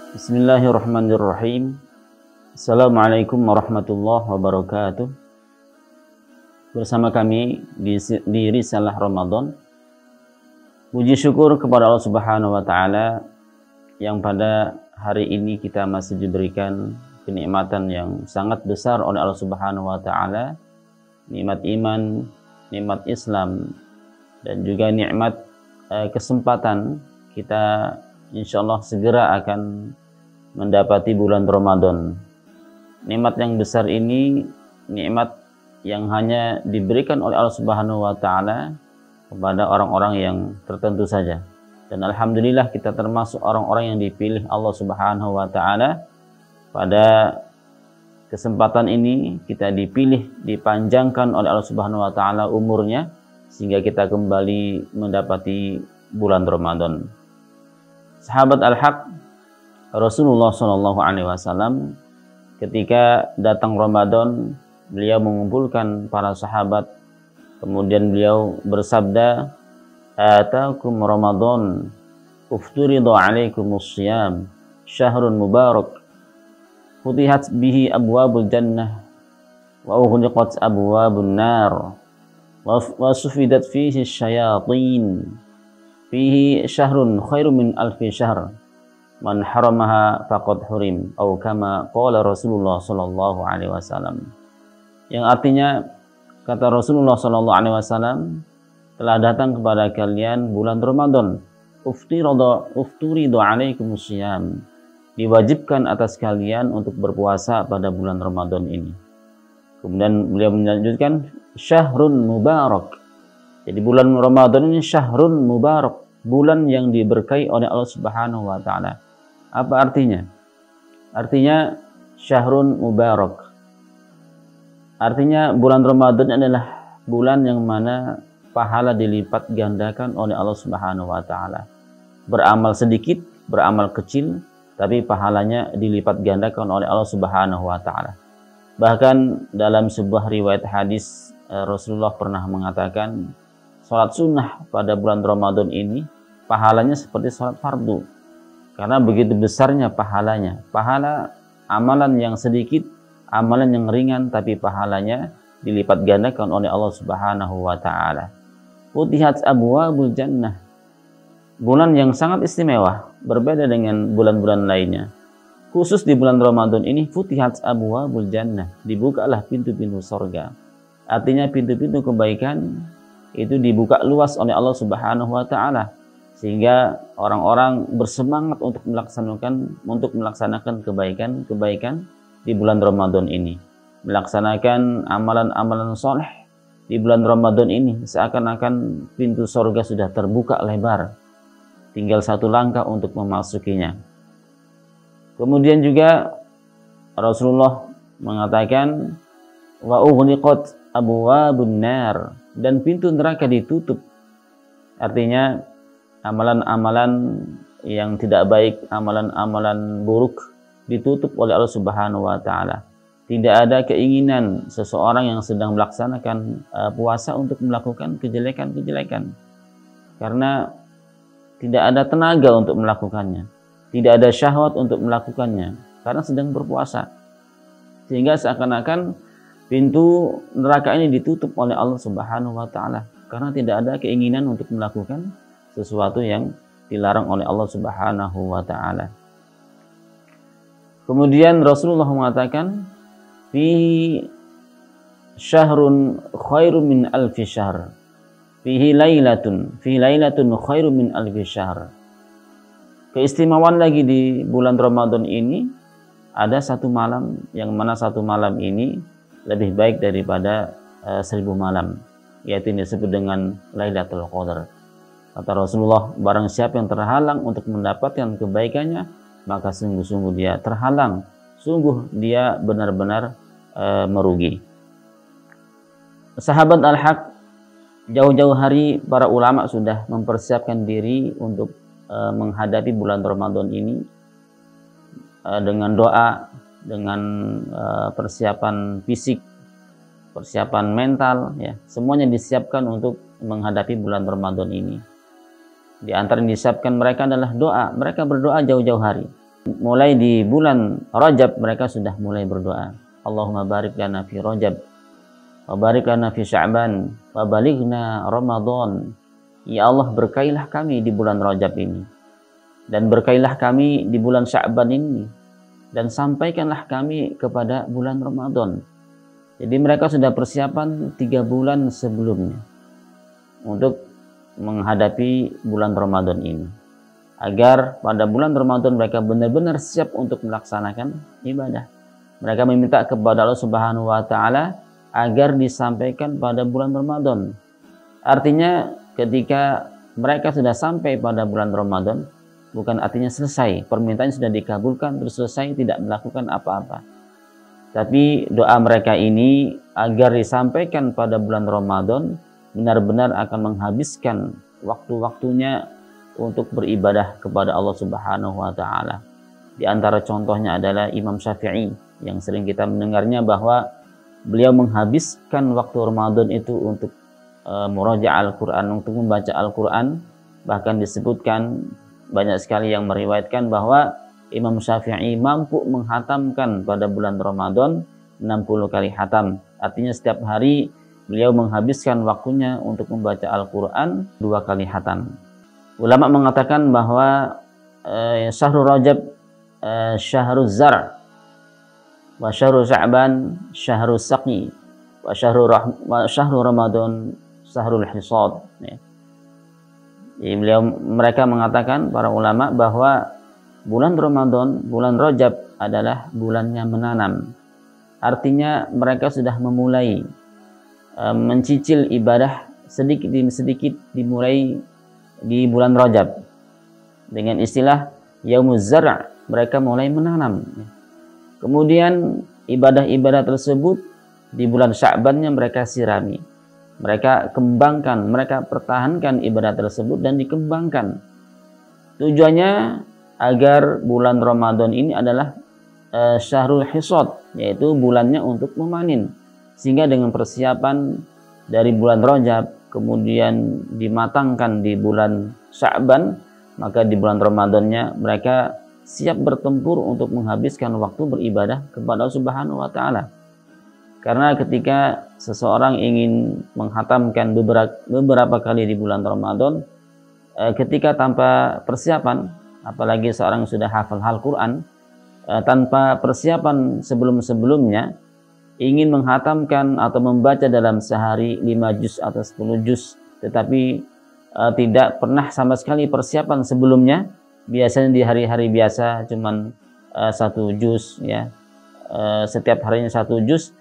Bismillahirrahmanirrahim. Assalamualaikum warahmatullahi wabarakatuh. Bersama kami di Risalah Ramadan, puji syukur kepada Allah Subhanahu wa taala yang pada hari ini kita masih diberikan kenikmatan yang sangat besar oleh Allah Subhanahu wa taala, nikmat iman, nikmat Islam, dan juga nikmat kesempatan kita insyaallah segera akan mendapati bulan Ramadan. Nikmat yang besar ini nikmat yang hanya diberikan oleh Allah Subhanahu wa taala kepada orang-orang yang tertentu saja. Dan alhamdulillah kita termasuk orang-orang yang dipilih Allah Subhanahu wa taala. Pada kesempatan ini kita dipilih, dipanjangkan oleh Allah Subhanahu wa taala umurnya sehingga kita kembali mendapati bulan Ramadan. Sahabat al-haq, Rasulullah SAW ketika datang Ramadan, beliau mengumpulkan para sahabat, kemudian beliau bersabda, "Ataakum Ramadan, ufturidu alaikumus siyam, syahrun mubarak, futihat bihi abwabul jannah, wa ughliqat abwabun nar, wa sufidat fihi syayatin, fihi syahrun khairum min alfi syahr, man haramaha faqad hurim," atau kama qala Rasulullah sallallahu alaihi wasallam. Yang artinya, kata Rasulullah sallallahu alaihi wasallam, telah datang kepada kalian bulan Ramadan, ufturidu alaikumus siyam, diwajibkan atas kalian untuk berpuasa pada bulan Ramadan ini. Kemudian beliau melanjutkan, syahrun mubarak. Jadi bulan Ramadan ini syahrun mubarak, bulan yang diberkahi oleh Allah Subhanahu wa taala. Apa artinya? Artinya syahrun mubarak. Artinya bulan Ramadan adalah bulan yang mana pahala dilipat gandakan oleh Allah Subhanahu wa taala. Beramal sedikit, beramal kecil, tapi pahalanya dilipat gandakan oleh Allah Subhanahu wa taala. Bahkan dalam sebuah riwayat hadis, Rasulullah pernah mengatakan, salat sunnah pada bulan Ramadan ini pahalanya seperti salat fardu. Karena begitu besarnya pahalanya. Pahala amalan yang sedikit, amalan yang ringan, tapi pahalanya dilipat gandakan oleh Allah Subhanahu wa taala. Futihat abwabul jannah. Bulan yang sangat istimewa, berbeda dengan bulan-bulan lainnya. Khusus di bulan Ramadan ini, futihat abwabul jannah, dibukalah pintu-pintu surga. Artinya pintu-pintu kebaikan itu dibuka luas oleh Allah Subhanahu wa taala, sehingga orang-orang bersemangat untuk melaksanakan kebaikan-kebaikan di bulan Ramadan ini. Melaksanakan amalan-amalan soleh di bulan Ramadan ini, seakan-akan pintu surga sudah terbuka lebar. Tinggal satu langkah untuk memasukinya. Kemudian juga Rasulullah mengatakan, wa ughliqat abwabun nar, dan pintu neraka ditutup. Artinya amalan-amalan yang tidak baik, amalan-amalan buruk ditutup oleh Allah Subhanahu wa taala. Tidak ada keinginan seseorang yang sedang melaksanakan puasa untuk melakukan kejelekan-kejelekan. Karena tidak ada tenaga untuk melakukannya. Tidak ada syahwat untuk melakukannya karena sedang berpuasa. Sehingga seakan-akan pintu neraka ini ditutup oleh Allah Subhanahu wa taala karena tidak ada keinginan untuk melakukan sesuatu yang dilarang oleh Allah Subhanahu wa taala. Kemudian Rasulullah mengatakan, fihi syahrun khairum min alfi syahr, fihi lailatun khairum min alfi syahr. Keistimewaan lagi di bulan Ramadan ini, ada satu malam, yang mana satu malam ini lebih baik daripada 1000 malam, yaitu yang disebut dengan Lailatul Qadar. Kata Rasulullah, barang siapa yang terhalang untuk mendapatkan kebaikannya, maka sungguh-sungguh dia terhalang, sungguh dia benar-benar merugi. Sahabat al-haq, jauh-jauh hari para ulama sudah mempersiapkan diri untuk menghadapi bulan Ramadan ini dengan doa, dengan persiapan fisik, persiapan mental, ya, semuanya disiapkan untuk menghadapi bulan Ramadan ini. Di antara yang disiapkan mereka adalah doa. Mereka berdoa jauh-jauh hari. mulai di bulan Rajab mereka sudah mulai berdoa. Allahumma barik lana fi Rajab, wa barik lana fi Sya'ban, wa balighna Ramadan. Ya Allah, berkailah kami di bulan Rajab ini, dan berkailah kami di bulan Sya'ban ini, dan sampaikanlah kami kepada bulan Ramadan. Jadi mereka sudah persiapan 3 bulan sebelumnya untuk menghadapi bulan Ramadan ini, agar pada bulan Ramadan mereka benar-benar siap untuk melaksanakan ibadah. Mereka meminta kepada Allah Subhanahu wa Ta'ala agar disampaikan pada bulan Ramadan. Artinya ketika mereka sudah sampai pada bulan Ramadan, bukan artinya selesai, permintaan sudah dikabulkan terus selesai, tidak melakukan apa-apa. Tapi doa mereka ini agar disampaikan pada bulan Ramadan benar-benar akan menghabiskan waktu-waktunya untuk beribadah kepada Allah Subhanahu wa Ta'ala. Di antara contohnya adalah Imam Syafi'i, yang sering kita mendengarnya bahwa beliau menghabiskan waktu Ramadan itu untuk murajaah Al-Quran, untuk membaca Al-Quran. Bahkan disebutkan banyak sekali yang meriwayatkan bahwa Imam Syafi'i mampu menghatamkan pada bulan Ramadan 60 kali hatam. Artinya setiap hari beliau menghabiskan waktunya untuk membaca Al-Quran 2 kali hatam. Ulama mengatakan bahwa Syahrul Rajab Syahrul Zar', wa Syahrul Sya'ban Syahrul Saqi, wa Syahrul Ramadan Syahrul Hisad. Jadi mereka mengatakan, para ulama, bahwa bulan Ramadan, bulan Rajab adalah bulannya menanam. Artinya mereka sudah memulai mencicil ibadah sedikit demi sedikit dimulai di bulan Rajab. Dengan istilah Yaumuz Zar', mereka mulai menanam. Kemudian ibadah-ibadah tersebut di bulan Sya'bannya mereka sirami. Mereka kembangkan, mereka pertahankan ibadah tersebut dan dikembangkan. Tujuannya agar bulan Ramadan ini adalah Syahrul Hisad, yaitu bulannya untuk memanen. Sehingga dengan persiapan dari bulan Rajab, kemudian dimatangkan di bulan Sya'ban, maka di bulan Ramadannya mereka siap bertempur untuk menghabiskan waktu beribadah kepada Allah Subhanahu wa Ta'ala. Karena ketika seseorang ingin menghatamkan beberapa kali di bulan Ramadan, ketika tanpa persiapan, apalagi seorang sudah hafal Al-Quran, tanpa persiapan sebelum-sebelumnya, ingin menghatamkan atau membaca dalam sehari 5 juz atau 10 juz, tetapi tidak pernah sama sekali persiapan sebelumnya, biasanya di hari-hari biasa cuman 1 juz, ya, setiap harinya 1 juz,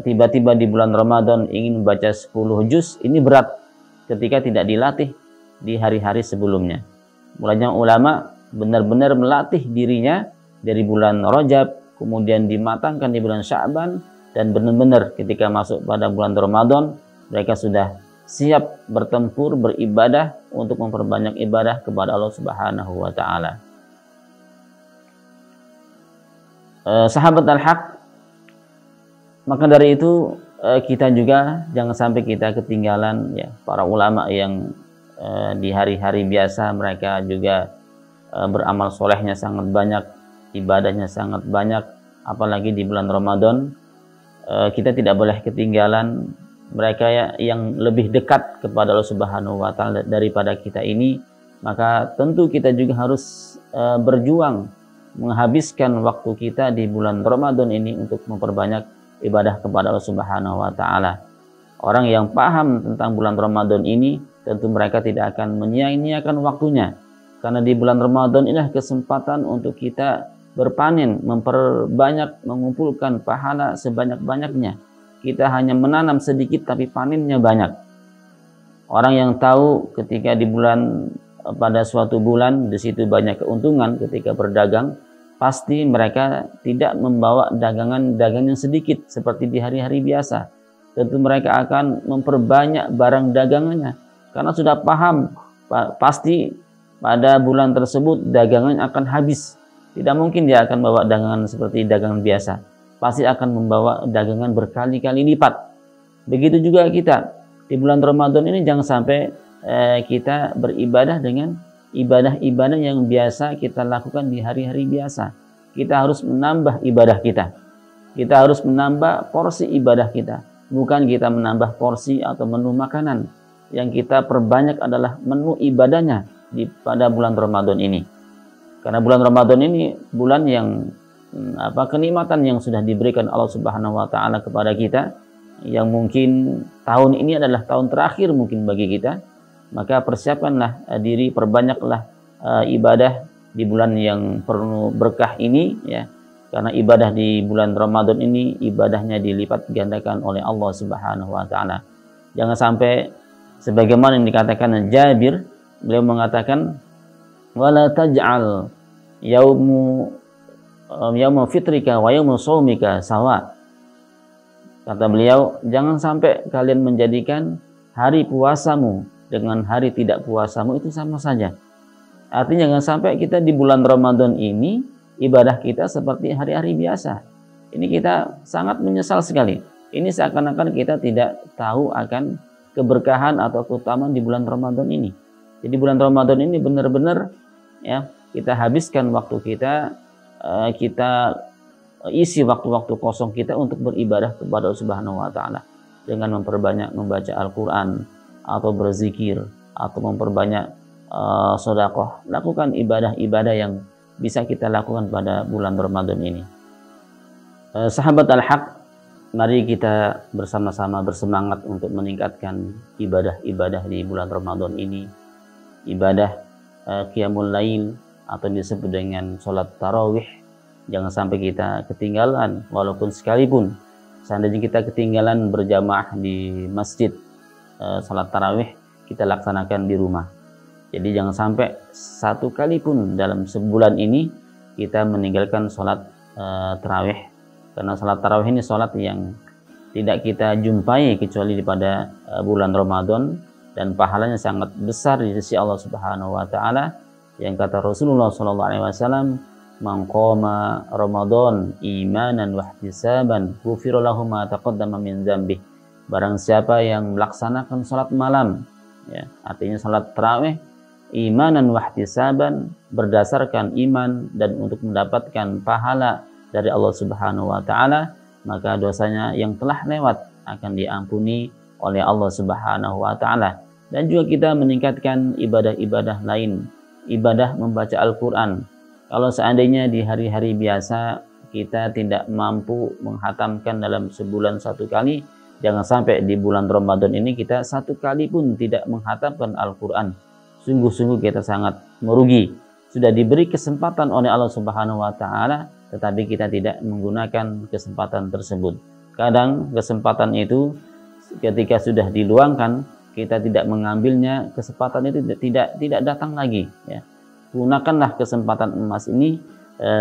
tiba-tiba di bulan Ramadan ingin membaca 10 juz, ini berat ketika tidak dilatih di hari-hari sebelumnya. Mulanya ulama benar-benar melatih dirinya dari bulan Rajab, kemudian dimatangkan di bulan Sya'ban, dan benar-benar ketika masuk pada bulan Ramadan mereka sudah siap bertempur beribadah untuk memperbanyak ibadah kepada Allah Subhanahu wa Ta'ala. Sahabat Al-Haq, maka dari itu kita juga jangan sampai kita ketinggalan, ya, para ulama yang di hari-hari biasa mereka juga beramal solehnya sangat banyak, ibadahnya sangat banyak, apalagi di bulan Ramadan. Kita tidak boleh ketinggalan mereka yang lebih dekat kepada Allah Subhanahu wa Ta'ala daripada kita ini. Maka tentu kita juga harus berjuang menghabiskan waktu kita di bulan Ramadan ini untuk memperbanyak ibadah kepada Allah Subhanahu wa Ta'ala. Orang yang paham tentang bulan Ramadan ini, tentu mereka tidak akan menyia-nyiakan waktunya, karena di bulan Ramadan inilah kesempatan untuk kita berpanen, memperbanyak, mengumpulkan pahala sebanyak-banyaknya. Kita hanya menanam sedikit tapi panennya banyak. Orang yang tahu ketika di bulan, pada suatu bulan di situ banyak keuntungan ketika berdagang, pasti mereka tidak membawa dagangan yang sedikit seperti di hari-hari biasa. Tentu mereka akan memperbanyak barang dagangannya karena sudah paham pasti pada bulan tersebut dagangan akan habis. Tidak mungkin dia akan bawa dagangan seperti dagangan biasa. Pasti akan membawa dagangan berkali-kali lipat. Begitu juga kita di bulan Ramadan ini, jangan sampai kita beribadah dengan ibadah-ibadah yang biasa kita lakukan di hari-hari biasa. Kita harus menambah ibadah kita. Kita harus menambah porsi ibadah kita. Bukan kita menambah porsi atau menu makanan. Yang kita perbanyak adalah menu ibadahnya pada bulan Ramadan ini. Karena bulan Ramadan ini bulan yang kenikmatan yang sudah diberikan Allah Subhanahu wa taala kepada kita, yang mungkin tahun ini adalah tahun terakhir mungkin bagi kita. Maka persiapkanlah diri, perbanyaklah ibadah di bulan yang penuh berkah ini, ya. Karena ibadah di bulan Ramadan ini ibadahnya dilipat gandakan oleh Allah Subhanahu wa taala. Jangan sampai sebagaimana yang dikatakan Jabir, beliau mengatakan wala taj'al yaumu fitrika wa yaumu shaumika sawa. Kata beliau, jangan sampai kalian menjadikan hari puasamu dengan hari tidak puasamu itu sama saja. Artinya jangan sampai kita di bulan Ramadan ini ibadah kita seperti hari-hari biasa. Ini kita sangat menyesal sekali. Ini seakan-akan kita tidak tahu akan keberkahan atau keutamaan di bulan Ramadan ini. Jadi bulan Ramadan ini benar-benar, ya, kita habiskan waktu kita, kita isi waktu-waktu kosong kita untuk beribadah kepada Allah Subhanahu wa taala dengan memperbanyak membaca Al-Qur'an atau berzikir atau memperbanyak sedekah. Lakukan ibadah-ibadah yang bisa kita lakukan pada bulan Ramadan ini. Sahabat Al-Haq, mari kita bersama-sama bersemangat untuk meningkatkan ibadah-ibadah di bulan Ramadan ini. Ibadah qiyamul lail atau disebut dengan sholat tarawih. Jangan sampai kita ketinggalan, walaupun sekalipun seandainya kita ketinggalan berjamaah di masjid, sholat tarawih kita laksanakan di rumah. Jadi jangan sampai satu kali pun dalam sebulan ini kita meninggalkan sholat tarawih. Karena sholat tarawih ini sholat yang tidak kita jumpai kecuali pada bulan Ramadan, dan pahalanya sangat besar di sisi Allah Subhanahu wa taala. Yang kata Rasulullah SAW, man qama Ramadan imanan wa ihtisaban ghufira lahu ma taqaddama min dzambih. Barang siapa yang melaksanakan salat malam, ya, artinya salat tarawih imanan wa ihtisaban, berdasarkan iman dan untuk mendapatkan pahala dari Allah Subhanahu wa taala, maka dosanya yang telah lewat akan diampuni oleh Allah Subhanahu wa taala. Dan juga kita meningkatkan ibadah-ibadah lain, ibadah membaca Al-Qur'an. Kalau seandainya di hari-hari biasa kita tidak mampu menghatamkan dalam sebulan satu kali, jangan sampai di bulan Ramadan ini kita satu kali pun tidak menghatamkan Al-Quran. Sungguh-sungguh kita sangat merugi. Sudah diberi kesempatan oleh Allah Subhanahu wa taala, tetapi kita tidak menggunakan kesempatan tersebut. Kadang kesempatan itu ketika sudah diluangkan, kita tidak mengambilnya, kesempatan itu tidak datang lagi, ya. Gunakanlah kesempatan emas ini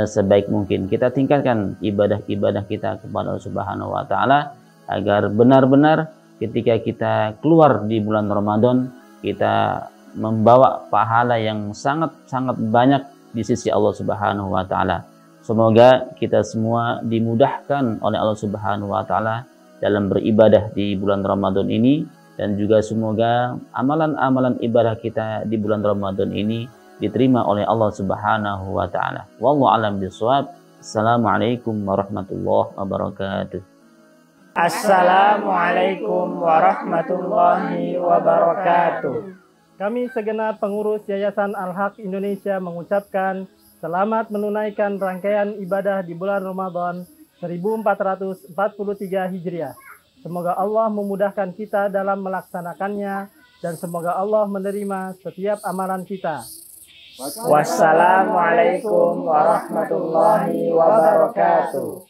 sebaik mungkin. Kita tingkatkan ibadah-ibadah kita kepada Allah Subhanahu wa taala agar benar-benar ketika kita keluar di bulan Ramadan kita membawa pahala yang sangat-sangat banyak di sisi Allah Subhanahu wa taala. Semoga kita semua dimudahkan oleh Allah Subhanahu wa taala dalam beribadah di bulan Ramadan ini, dan juga semoga amalan-amalan ibadah kita di bulan Ramadan ini diterima oleh Allah Subhanahu wa taala. Wallahu a'lam bishawab. Assalamualaikum warahmatullahi wabarakatuh. Assalamualaikum warahmatullahi wabarakatuh. Kami segenap pengurus Yayasan Al-Haq Indonesia mengucapkan selamat menunaikan rangkaian ibadah di bulan Ramadan 1443 Hijriah. Semoga Allah memudahkan kita dalam melaksanakannya dan semoga Allah menerima setiap amalan kita. Wassalamualaikum warahmatullahi wabarakatuh.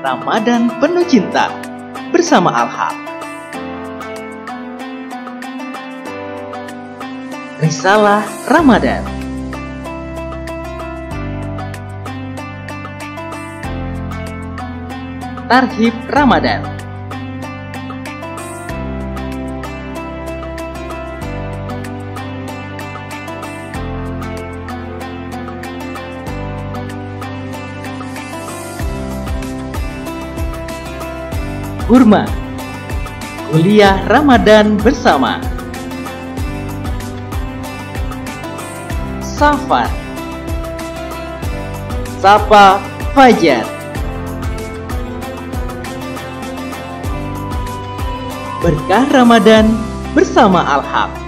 Ramadan penuh cinta bersama Al-Haq. Risalah Ramadan. Tarhib Ramadan. Kurma. Kuliah Ramadan bersama. Safar. Sapa Fajar. Berkah Ramadan bersama Al-Haq.